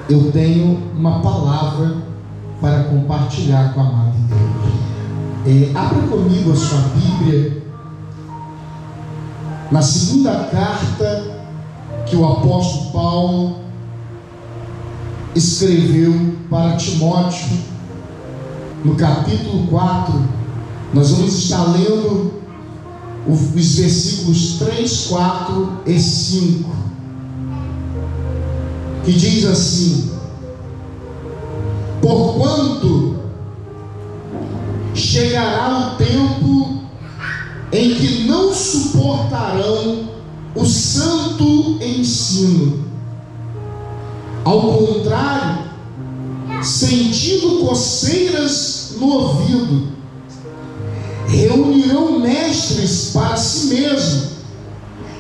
eu tenho uma palavra para compartilhar com a amada igreja. Abra comigo a sua Bíblia na segunda carta que o apóstolo Paulo escreveu para Timóteo, no capítulo 4. Nós vamos estar lendo os versículos 3, 4 e 5, que diz assim: porquanto chegará o tempo em que não suportarão o santo ensino, ao contrário, sentindo coceiras no ouvido, reunirão mestres para si mesmo,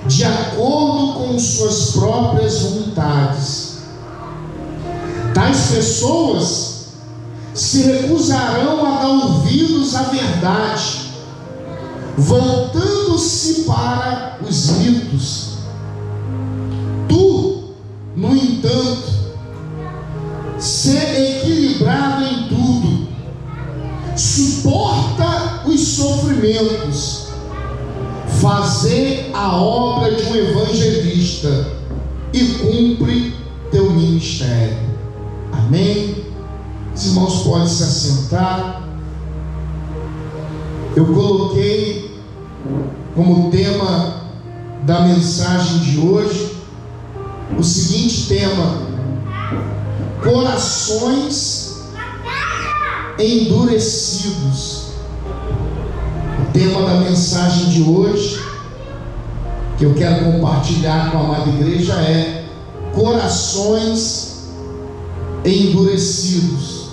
de acordo com suas próprias vontades. Tais pessoas se recusarão a dar ouvidos à verdade, voltando-se para os mitos. Tu, no entanto, ser equilibrado em tudo, suporta os sofrimentos, fazer a obra de um evangelista e cumpre teu ministério. Amém? Os irmãos podem se assentar. Eu coloquei como tema da mensagem de hoje o seguinte tema: corações endurecidos. O tema da mensagem de hoje, que eu quero compartilhar com a amada igreja, é corações endurecidos.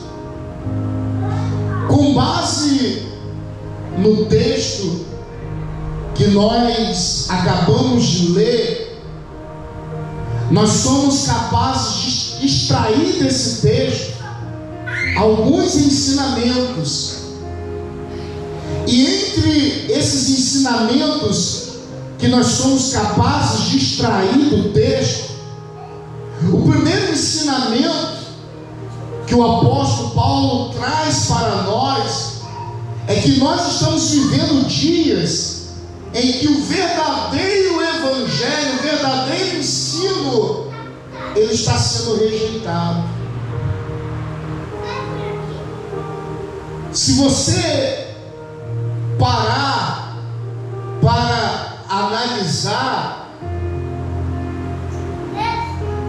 Com base no texto que nós acabamos de ler, nós somos capazes de extrair desse texto alguns ensinamentos. E entre esses ensinamentos que nós somos capazes de extrair do texto, o primeiro ensinamento que o apóstolo Paulo traz para nós é que nós estamos vivendo dias em que o verdadeiro evangelho, o verdadeiro ensino, ele está sendo rejeitado. Se você parar para analisar,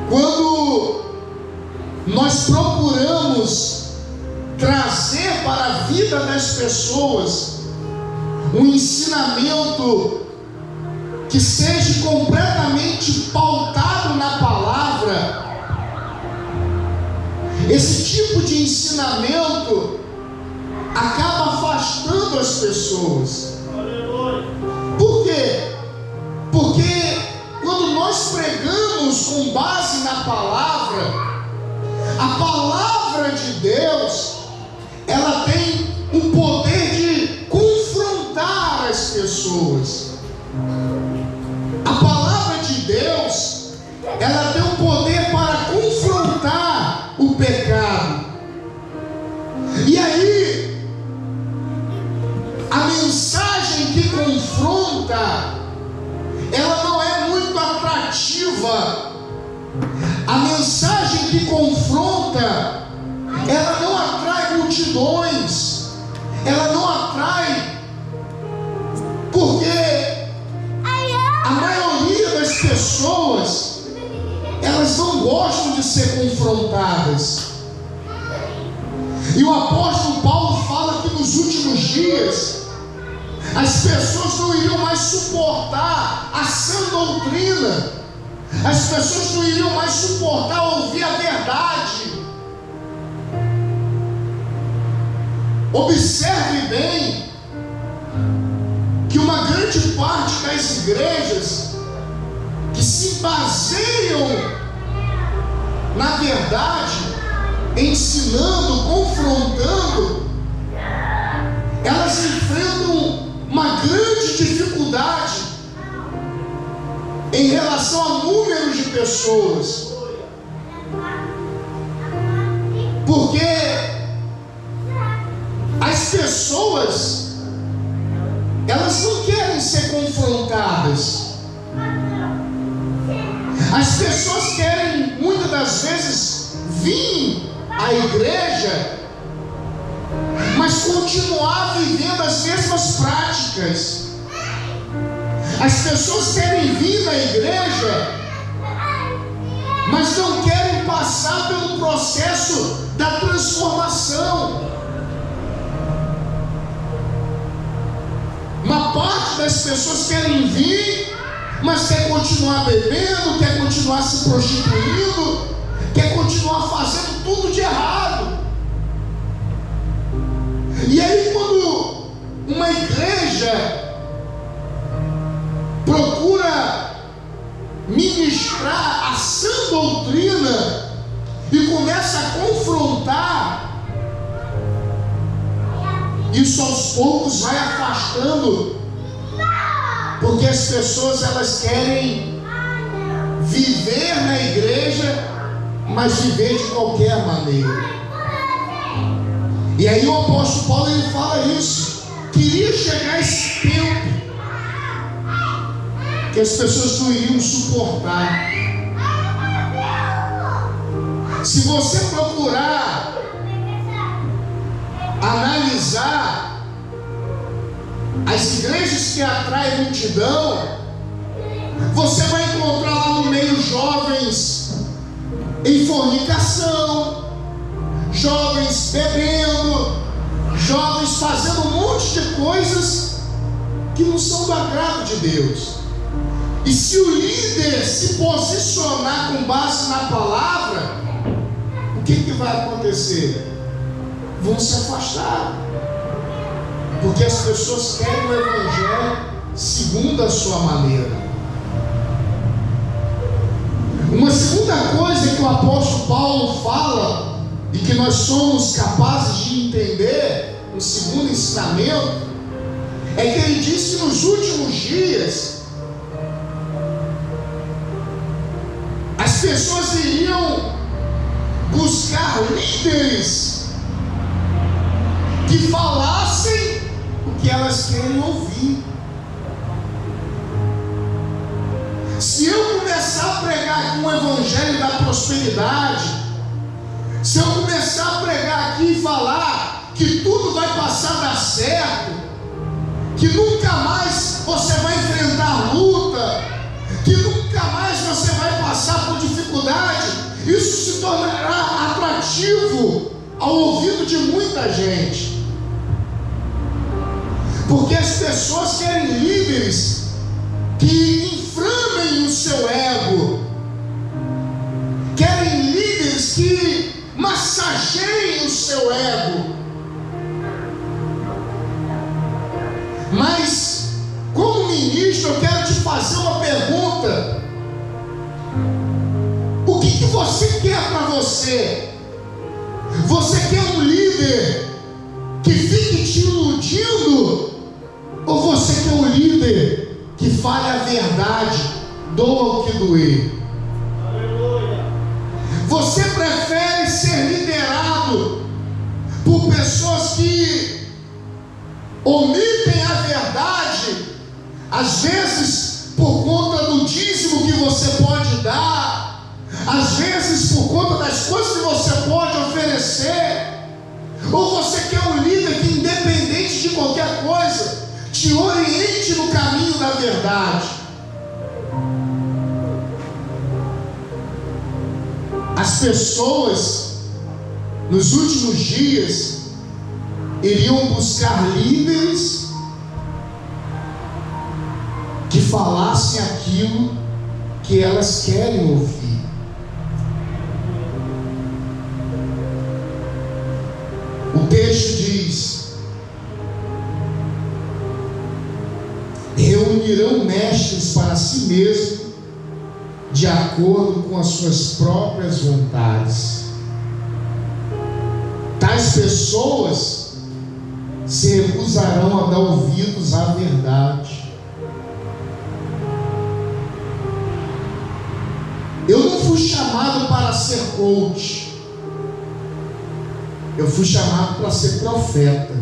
quando nós procuramos trazer para a vida das pessoas um ensinamento que seja completamente pautado na palavra, esse tipo de ensinamento acaba afastando as pessoas. Por quê? Porque quando nós pregamos com base na palavra, a palavra de Deus, ela tem o poder de confrontar as pessoas. A palavra de Deus, ela tem o poder para confrontar o pecado. E aí, a mensagem que confronta, ela não é muito atrativa. A mensagem que confronta, ela não atrai multidões, ela não atrai, porque a maioria das pessoas, elas não gostam de ser confrontadas. E o apóstolo Paulo fala que nos últimos dias as pessoas não iriam mais suportar a sã doutrina, as pessoas não iriam mais suportar ouvir a verdade. Observe bem que uma grande parte das igrejas que se baseiam na verdade, ensinando, confrontando, elas enfrentam uma grande dificuldade em relação a números de pessoas. Porque as pessoas, elas não querem ser confrontadas. As pessoas querem, muitas das vezes, vir à igreja, mas continuar vivendo as mesmas práticas. As pessoas querem vir na igreja, mas não querem passar pelo processo da transformação. Uma parte das pessoas querem vir, mas quer continuar bebendo, quer continuar se prostituindo, quer continuar fazendo tudo de errado. E aí, quando uma igreja procura ministrar a sã doutrina e começa a confrontar, isso aos poucos vai afastando, porque as pessoas, elas querem viver na igreja, mas viver de qualquer maneira. E aí o apóstolo Paulo, ele fala isso. Queria chegar esse tempo que as pessoas não iriam suportar. Se você procurar analisar as igrejas que atraem multidão, você vai encontrar lá no meio jovens em fornicação, jovens bebendo, jovens fazendo um monte de coisas que não são do agrado de Deus. E se o líder se posicionar com base na palavra, o que vai acontecer? Vão se afastar, porque as pessoas querem o evangelho segundo a sua maneira. Uma segunda coisa que o apóstolo Paulo fala e que nós somos capazes de entender, um segundo ensinamento, é que ele diz que nos últimos dias as pessoas iriam buscar líderes que falassem o que elas querem ouvir. Se eu começar a pregar aqui um evangelho da prosperidade, se eu começar a pregar aqui e falar que tudo vai passar a dar certo, que nunca mais você vai enfrentar luta, que nunca mais você vai passar por dificuldade, isso se tornará atrativo ao ouvido de muita gente. Porque as pessoas querem líderes que inflamem o seu ego, querem líderes que massageiem o seu ego. Mas, como ministro, eu quero te fazer uma pergunta: o que você quer para você? Você quer um líder que fique te iludindo? Ou você quer um líder que fale a verdade, doa o que doer? Você prefere ser liderado por pessoas que omitem a verdade, às vezes por conta do dízimo que você pode dar, às vezes por conta das coisas que você pode oferecer? Ou você quer um líder que, independente de qualquer coisa, te oriente no caminho da verdade? As pessoas, nos últimos dias, iriam buscar líderes que falassem aquilo que elas querem ouvir. O texto diz: reunirão mestres para si mesmo, de acordo com as suas próprias vontades. Tais pessoas se recusarão a dar ouvidos à verdade. Eu não fui chamado para ser coach. Eu fui chamado para ser profeta.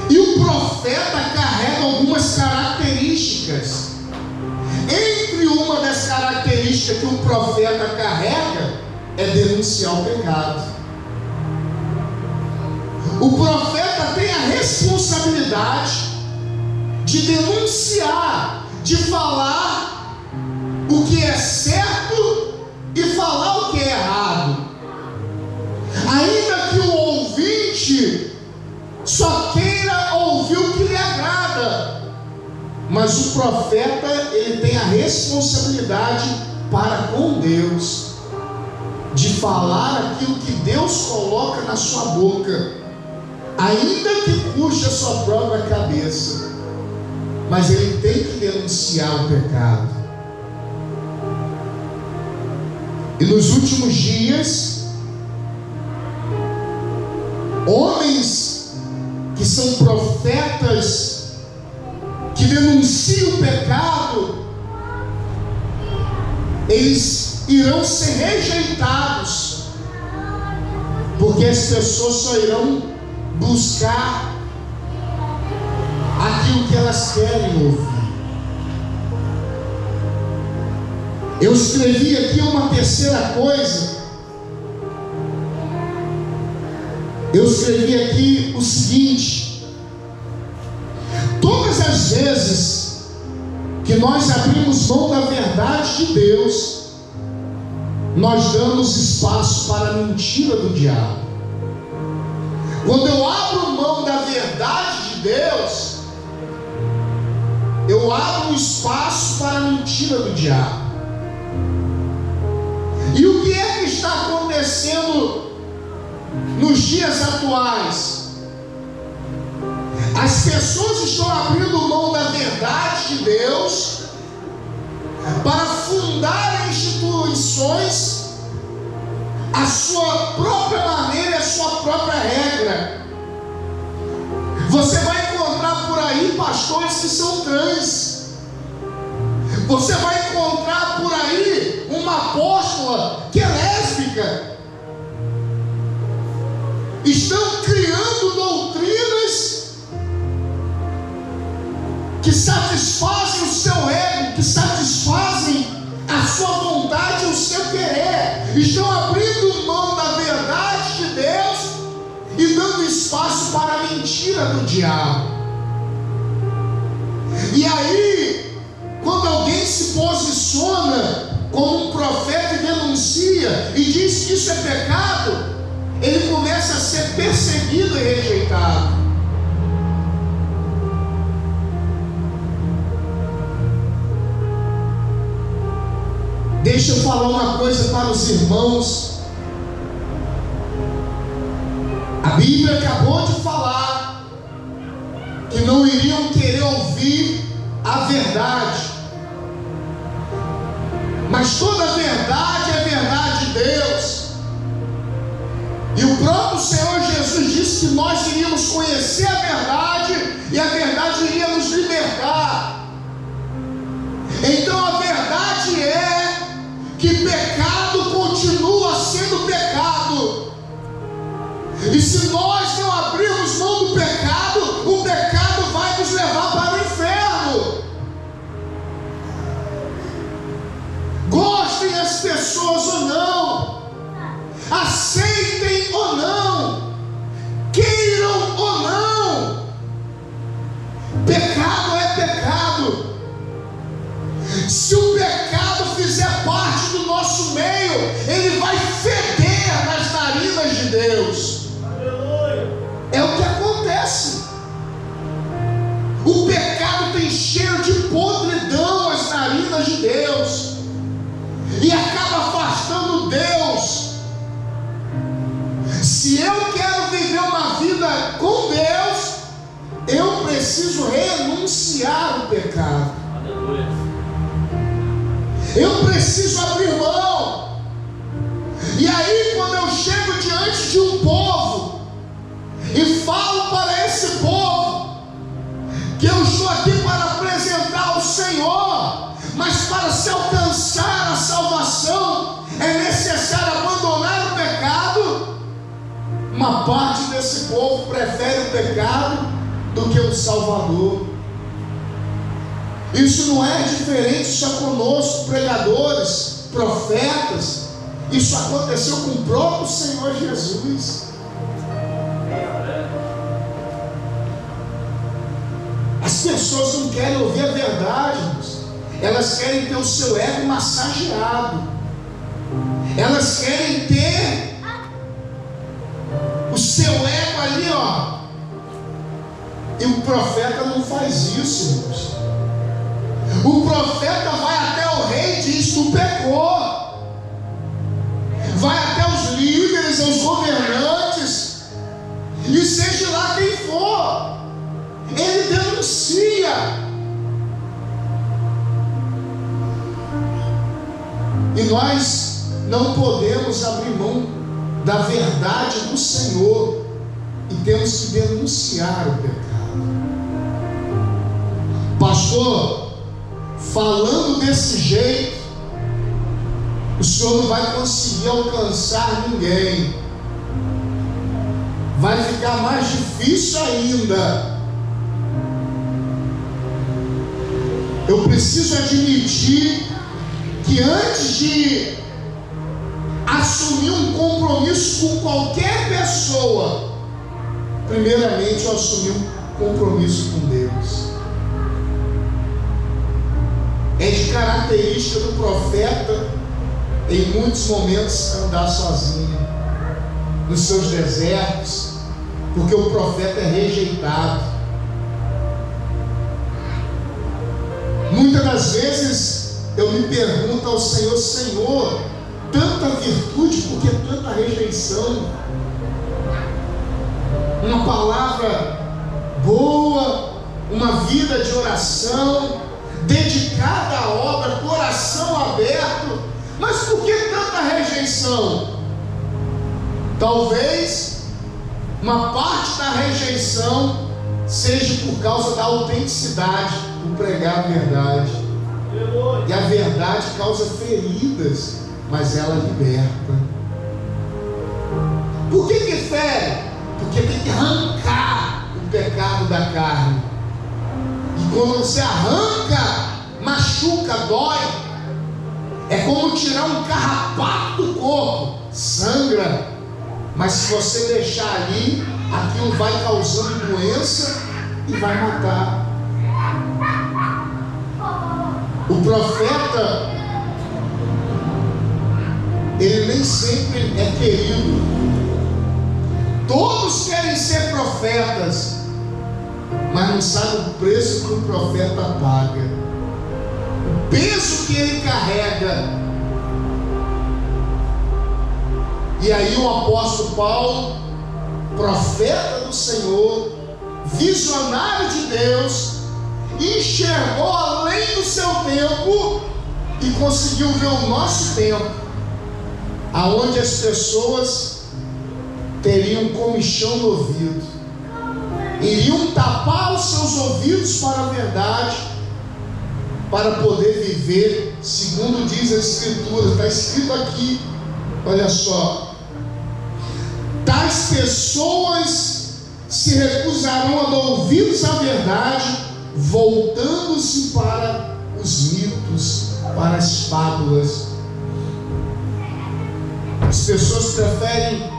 E o profeta carrega algumas características. Entre uma das características que o profeta carrega é denunciar o pecado. O profeta tem a responsabilidade de denunciar, de falar o que é certo e falar o que é errado. Ainda que o ouvinte só queira ouvir o que lhe agrada, mas o profeta, ele tem a responsabilidade para com Deus de falar aquilo que Deus coloca na sua boca, ainda que puxe a sua própria cabeça, mas ele tem que denunciar o pecado. E nos últimos dias, homens que são profetas, que denunciam o pecado, eles irão ser rejeitados, porque as pessoas só irão buscar aquilo que elas querem ouvir. Eu escrevi aqui uma terceira coisa. Eu escrevi aqui o seguinte: todas as vezes que nós abrimos mão da verdade de Deus, nós damos espaço para a mentira do diabo. Quando eu abro mão da verdade de Deus, eu abro espaço para a mentira do diabo. E o que é que está acontecendo nos dias atuais? As pessoas estão abrindo mão da verdade de Deus para fundar instituições a sua própria maneira, a sua própria regra. Você vai encontrar por aí pastores que são trans. Você vai encontrar por aí uma apóstola que é lésbica. Estão criando doutrinas que satisfazem o seu ego, que satisfazem a sua vontade e o seu querer. Estão abrindo mão da verdade de Deus e dando espaço para a mentira do diabo. E aí, quando alguém se posiciona como um profeta e denuncia e diz que isso é pecado, ele começa a ser perseguido e rejeitado. Deixa eu falar uma coisa para os irmãos. A Bíblia acabou de falar que não iriam querer ouvir a verdade, mas toda a verdade é verdade de Deus. E o próprio Senhor Jesus disse que nós iríamos conhecer a verdade e a verdade iria nos libertar. Então a verdade é que pecado continua sendo pecado. E se nós não abrirmos mão do pecado, o pecado vai nos levar para o inferno. Gostem as pessoas ou não, aceitem ou não, queiram ou não, pecado é pecado. Se o pecado fizer parte do nosso meio, ele vai feder nas narinas de Deus. É o que acontece. O pecado tem cheiro de podridão as narinas de Deus e acaba afastando Deus. Se eu quero viver uma vida com Deus, eu preciso renunciar ao pecado. Eu preciso abrir mão. E aí, quando eu chego diante de um povo e falo para esse povo que eu estou aqui para apresentar o Senhor, mas para se alcançar a salvação é necessário abandonar o pecado Uma parte desse povo prefere o pecado do que o Salvador. Isso não é diferente só conosco, pregadores, profetas. Isso aconteceu com o próprio Senhor Jesus. As pessoas não querem ouvir a verdade, irmãos. Elas querem ter o seu ego massageado. Elas querem ter o seu ego ali, ó. E o profeta não faz isso, irmãos. O profeta vai até o rei e diz: tu pecou. Vai até os líderes, aos governantes, e seja lá quem for, ele denuncia. E nós não podemos abrir mão da verdade do Senhor, e temos que denunciar o pecado. Pastor, falando desse jeito, o Senhor não vai conseguir alcançar ninguém. Vai ficar mais difícil ainda. Eu preciso admitir que antes de assumir um compromisso com qualquer pessoa, primeiramente eu assumi um compromisso com Deus. É de característica do profeta, em muitos momentos, andar sozinho nos seus desertos, porque o profeta é rejeitado. Muitas das vezes eu me pergunto ao Senhor: Senhor, tanta virtude, por que tanta rejeição? Uma palavra boa, uma vida de oração, dedicada à obra, coração aberto, mas por que tanta rejeição? Talvez uma parte da rejeição seja por causa da autenticidade, por pregar a verdade. E a verdade causa feridas, mas ela liberta. Por que fere? Porque tem que arrancar o pecado da carne. E quando você arranca, machuca, dói. É como tirar um carrapato do corpo, sangra. Mas se você deixar ali, aquilo vai causando doença e vai matar. O profeta, ele nem sempre é querido. Todos querem ser profetas, mas não sabem o preço que o profeta paga, o peso que ele carrega. E aí o apóstolo Paulo, profeta do Senhor, visionário de Deus, enxergou além do seu tempo e conseguiu ver o nosso tempo, aonde as pessoas teriam comichão no ouvido, iriam tapar os seus ouvidos para a verdade, para poder viver segundo diz a Escritura. Está escrito aqui, olha só: tais pessoas se recusarão a dar ouvidos à verdade, voltando-se para os mitos, para as fábulas. As pessoas preferem,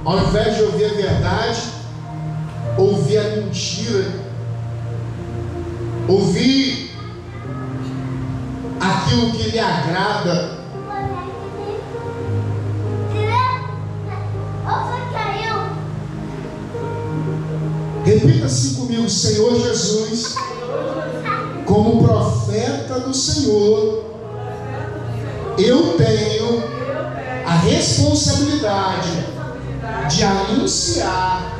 ao invés de ouvir a verdade, ouvir a mentira, ouvir aquilo que lhe agrada. Repita assim comigo: Senhor Jesus, como profeta do Senhor, eu tenho a responsabilidade de anunciar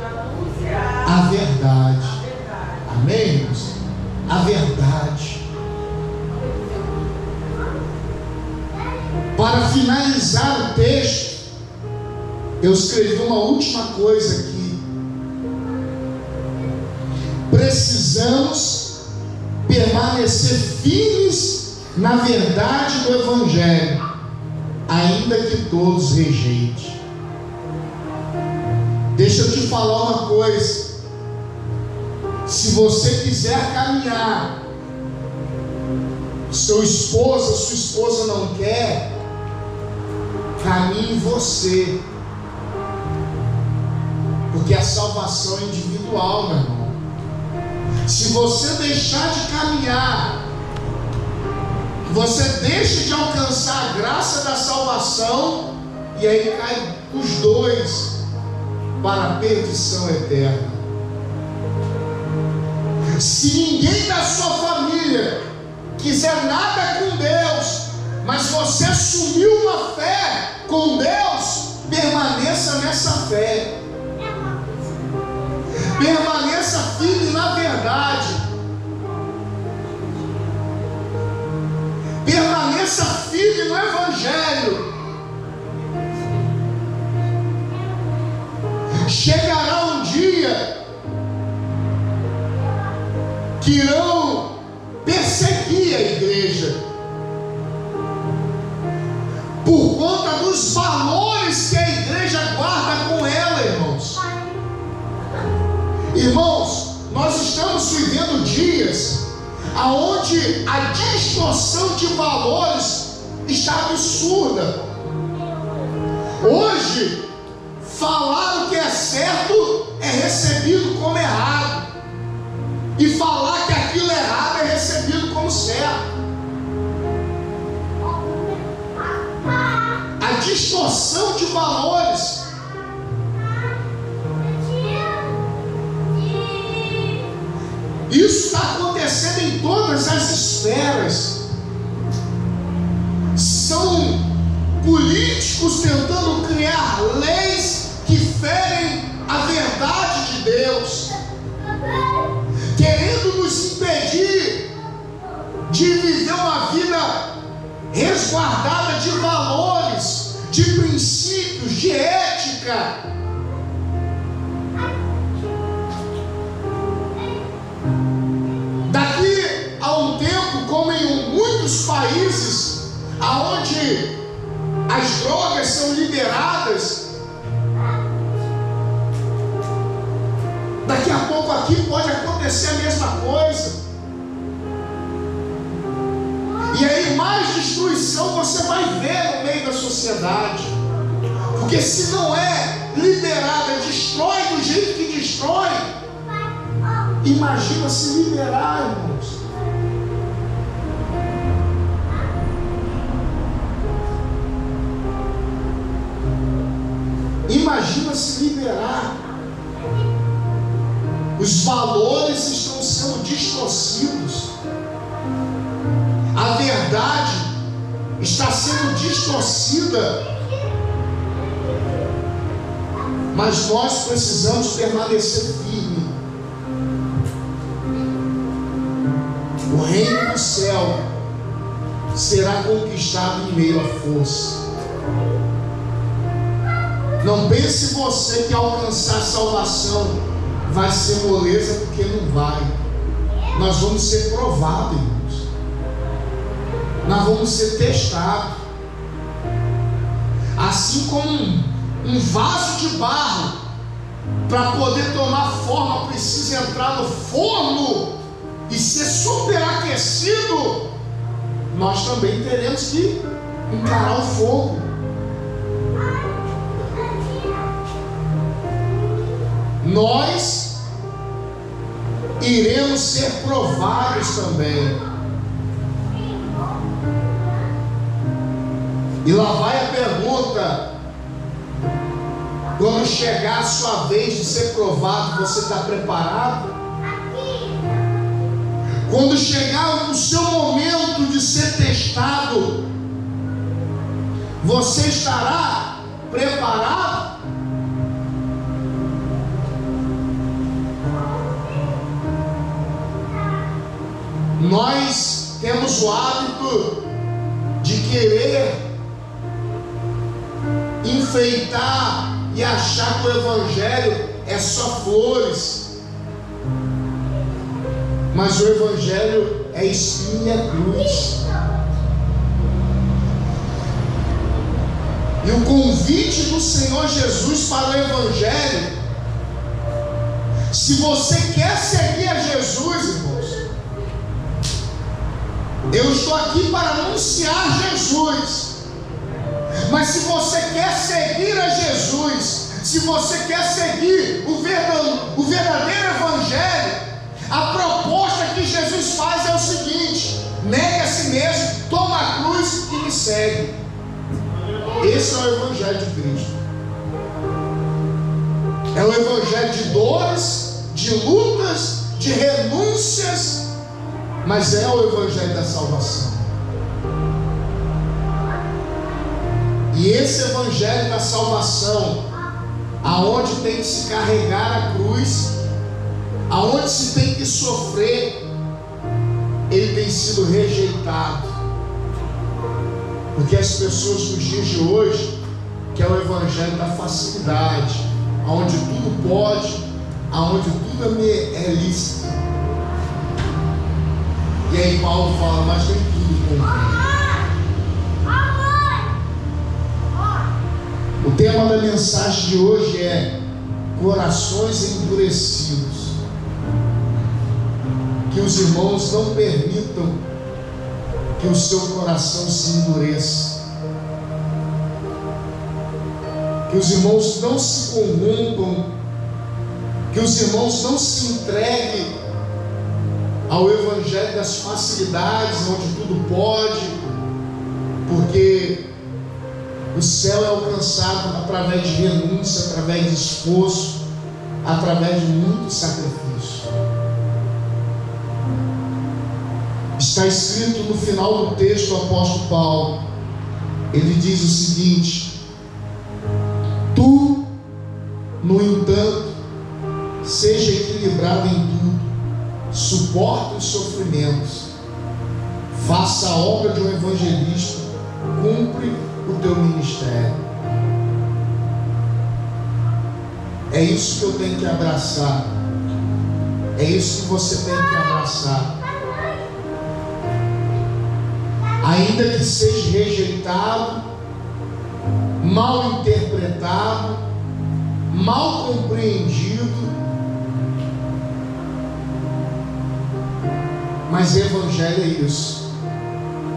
a verdade. Amém, irmãos? A verdade. Para finalizar o texto, eu escrevi uma última coisa aqui. Precisamos permanecer firmes na verdade do Evangelho, ainda que todos rejeitem. Deixa eu te falar uma coisa. Se você quiser caminhar, seu esposo, sua esposa não quer, caminhe você. Porque a salvação é individual, meu irmão. Se você deixar de caminhar, você deixa de alcançar a graça da salvação, e aí cai os dois para a perdição eterna. Se ninguém da sua família quiser nada com Deus, mas você assumiu uma fé com Deus, permaneça nessa fé. Permaneça firme na verdade. Permaneça firme no Evangelho. Chegará um dia que irão perseguir a igreja por conta dos valores que a igreja guarda com ela, irmãos. Irmãos, nós estamos vivendo dias aonde a distorção de valores está absurda. Hoje, falar o que é certo é recebido como errado, e falar que aquilo é errado é recebido como certo. A distorção de valores. Isso está acontecendo em todas as esferas. São políticos tentando criar leis que ferem a verdade de Deus, querendo nos impedir de viver uma vida resguardada de valores, de princípios, de ética. Daqui a um tempo, como em muitos países aonde as drogas são liberadas, daqui a pouco aqui pode acontecer a mesma coisa. E aí mais destruição você vai ver no meio da sociedade. Porque se não é liberada, destrói do jeito que destrói. Imagina se liberar, irmãos. Imagina se liberar. Os valores estão sendo distorcidos. A verdade está sendo distorcida. Mas nós precisamos permanecer firme. O reino do céu será conquistado em meio à força. Não pense você que alcançar a salvação vai ser moleza, porque não vai. Nós vamos ser provados, irmãos. Nós vamos ser testados. Assim como um vaso de barro, para poder tomar forma, precisa entrar no forno e ser superaquecido. Nós também teremos que encarar o fogo. Nós iremos ser provados também. E lá vai a pergunta: quando chegar a sua vez de ser provado, você está preparado? Quando chegar o seu momento de ser testado, você estará preparado? Nós temos o hábito de querer enfeitar e achar que o Evangelho é só flores, mas o Evangelho é espinho e cruz. E o convite do Senhor Jesus para o Evangelho Se você quer seguir a Jesus, irmãos, eu estou aqui para anunciar Jesus. Mas se você quer seguir a Jesus, se você quer seguir o verdadeiro Evangelho, a proposta que Jesus faz é o seguinte: negue a si mesmo, toma a cruz e me segue. Esse é o Evangelho de Cristo. É o Evangelho de dores, de lutas, de renúncias, mas é o Evangelho da salvação. E esse Evangelho da salvação, aonde tem que se carregar a cruz, aonde se tem que sofrer, ele tem sido rejeitado. Porque as pessoas dos dias de hoje querem o Evangelho da facilidade, aonde tudo pode, aonde tudo é lícito. E aí Paulo fala, mas nem tudo convém. O tema da mensagem de hoje é corações endurecidos. Que os irmãos não permitam que o seu coração se endureça. Que os irmãos não se corrompam. Que os irmãos não se entreguem ao evangelho das facilidades, onde tudo pode, porque o céu é alcançado através de renúncia, através de esforço, através de muito sacrifício. Está escrito no final do texto do apóstolo Paulo, ele diz o seguinte: tu, no entanto, seja equilibrado em tudo, suporta os sofrimentos, faça a obra de um evangelista, cumpre o teu ministério. É isso que eu tenho que abraçar. É isso que você tem que abraçar. Ainda que seja rejeitado, mal interpretado, mal compreendido, mas evangelho é isso.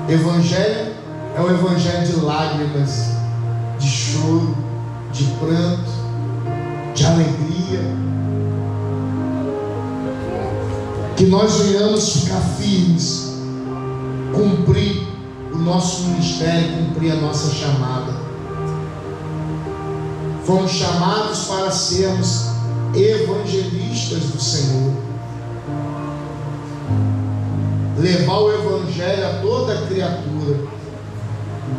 Evangelho é o evangelho de lágrimas, de choro, de pranto, de alegria. Que nós venhamos ficar firmes, cumprir o nosso ministério, cumprir a nossa chamada. Fomos chamados para sermos evangelistas do Senhor. Levar o evangelho a toda criatura,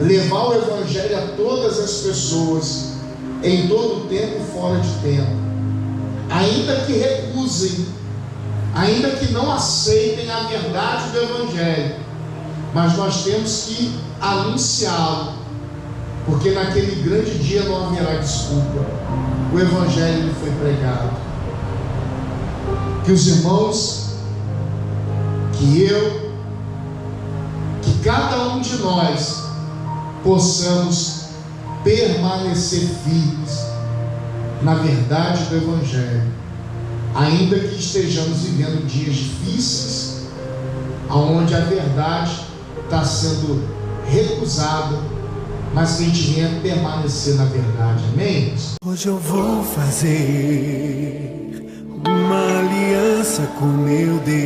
levar o evangelho a todas as pessoas, em todo tempo e fora de tempo, ainda que recusem, ainda que não aceitem a verdade do evangelho, mas nós temos que anunciá-lo, porque naquele grande dia não haverá desculpa. O evangelho foi pregado. Que os irmãos, que eu, que cada um de nós possamos permanecer firmes na verdade do evangelho, ainda que estejamos vivendo dias difíceis, onde a verdade está sendo recusada, mas que a gente venha permanecer na verdade. Amém? Hoje eu vou fazer uma aliança com meu Deus.